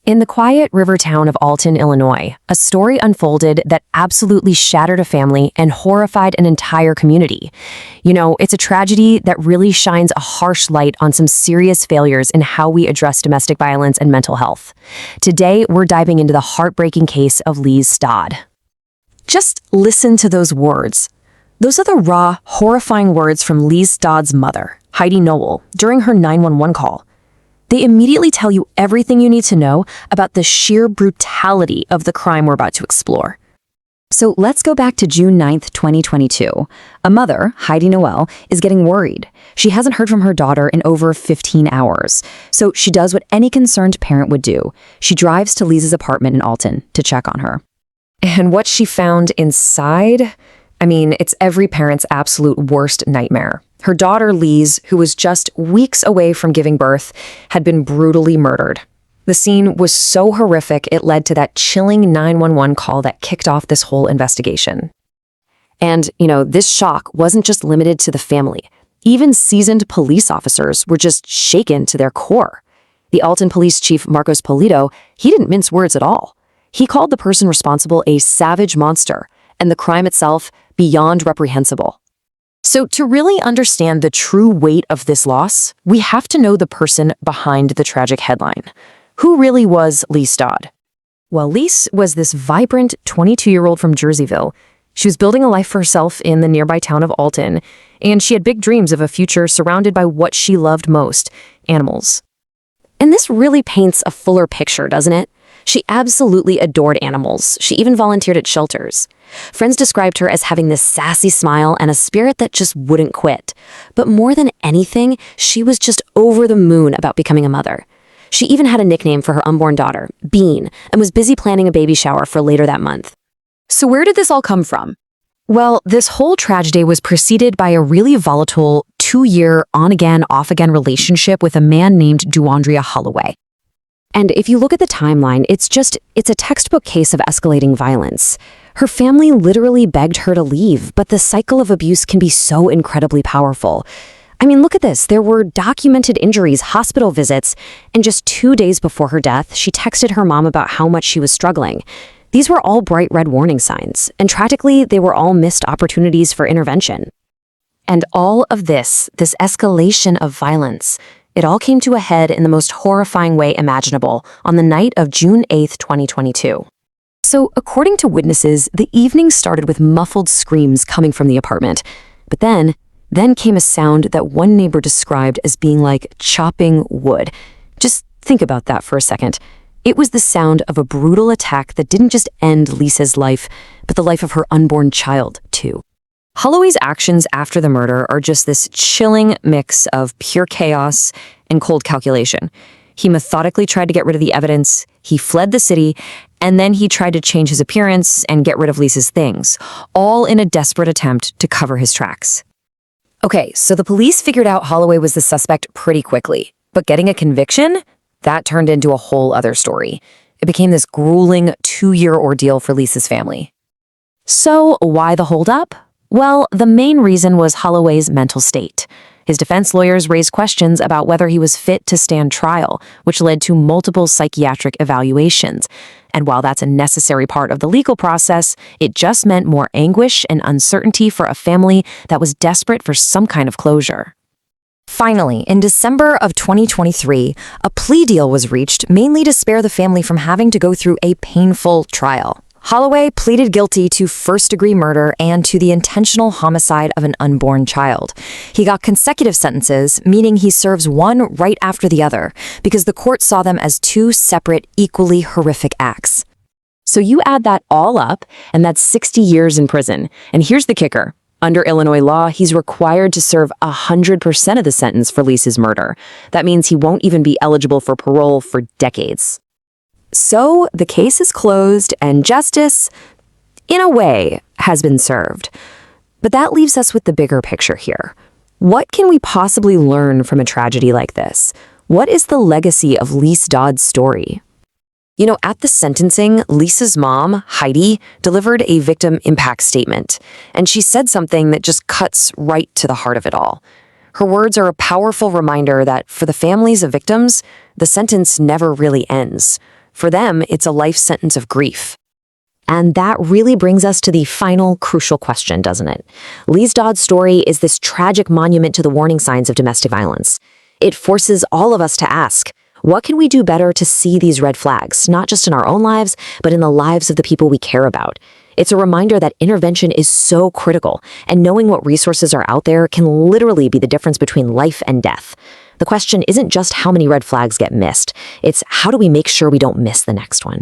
In the quiet river town of Alton, Illinois, a story unfolded that absolutely shattered a family and horrified an entire community. It's a tragedy that really shines a harsh light on some serious failures in how we address domestic violence and mental health. Today, we're diving into the heartbreaking case of Liese Dodd. Just listen to those words. Those are the raw, horrifying words from Liese Dodd's mother, Heidi, during her 911 call. They immediately tell you everything you need to know about the sheer brutality of the crime we're about to explore. So let's go back to June 9th, 2022. A mother, Heidi, is getting worried. She hasn't heard from her daughter in over 15 hours. So she does what any concerned parent would do. She drives to Liese's apartment in Alton to check on her. And what she found inside? It's every parent's absolute worst nightmare. Her daughter, Liese, who was just weeks away from giving birth, had been brutally murdered. The scene was so horrific, it led to that chilling 911 call that kicked off this whole investigation. And, this shock wasn't just limited to the family. Even seasoned police officers were just shaken to their core. The Alton Police Chief, Marcos Polito, he didn't mince words at all. He called the person responsible a savage monster, and the crime itself beyond reprehensible. So to really understand the true weight of this loss, we have to know the person behind the tragic headline. Who really was Liese Dodd? Well, Liese was this vibrant 22-year-old from Jerseyville. She was building a life for herself in the nearby town of Alton, and she had big dreams of a future surrounded by what she loved most, animals. And this really paints a fuller picture, doesn't it? She absolutely adored animals. She even volunteered at shelters. Friends described her as having this sassy smile and a spirit that just wouldn't quit. But more than anything, she was just over the moon about becoming a mother. She even had a nickname for her unborn daughter, Bean, and was busy planning a baby shower for later that month. So where did this all come from? Well, this whole tragedy was preceded by a really volatile 2-year on-again, off-again relationship with a man named Duandria Holloway. And if you look at the timeline, it's a textbook case of escalating violence. Her family literally begged her to leave, but the cycle of abuse can be so incredibly powerful. Look at this. There were documented injuries, hospital visits, and just 2 days before her death, she texted her mom about how much she was struggling. These were all bright red warning signs, and tragically, they were all missed opportunities for intervention. And all of this escalation of violence, it all came to a head in the most horrifying way imaginable on the night of June 8th, 2022. So, according to witnesses, the evening started with muffled screams coming from the apartment. But then came a sound that one neighbor described as being like chopping wood. Just think about that for a second. It was the sound of a brutal attack that didn't just end Liese's life, but the life of her unborn child, too. Holloway's actions after the murder are just this chilling mix of pure chaos and cold calculation. He methodically tried to get rid of the evidence, he fled the city, and then he tried to change his appearance and get rid of Liese's things, all in a desperate attempt to cover his tracks. Okay, so the police figured out Holloway was the suspect pretty quickly, but getting a conviction? That turned into a whole other story. It became this grueling 2-year ordeal for Liese's family. So why the holdup? Well, the main reason was Holloway's mental state. His defense lawyers raised questions about whether he was fit to stand trial, which led to multiple psychiatric evaluations. And while that's a necessary part of the legal process, it just meant more anguish and uncertainty for a family that was desperate for some kind of closure. Finally, in December of 2023, a plea deal was reached mainly to spare the family from having to go through a painful trial. Holloway pleaded guilty to first-degree murder and to the intentional homicide of an unborn child. He got consecutive sentences, meaning he serves one right after the other, because the court saw them as 2 separate, equally horrific acts. So you add that all up, and that's 60 years in prison. And here's the kicker. Under Illinois law, he's required to serve 100% of the sentence for Liese's murder. That means he won't even be eligible for parole for decades. So the case is closed and justice, in a way, has been served. But that leaves us with the bigger picture here. What can we possibly learn from a tragedy like this? What is the legacy of Liese Dodd's story? At the sentencing, Liese's mom, Heidi, delivered a victim impact statement, and she said something that just cuts right to the heart of it all. Her words are a powerful reminder that for the families of victims, the sentence never really ends. For them, it's a life sentence of grief. And that really brings us to the final crucial question, doesn't it? Liese Dodd's story is this tragic monument to the warning signs of domestic violence. It forces all of us to ask, what can we do better to see these red flags, not just in our own lives, but in the lives of the people we care about? It's a reminder that intervention is so critical, and knowing what resources are out there can literally be the difference between life and death. The question isn't just how many red flags get missed, it's how do we make sure we don't miss the next one?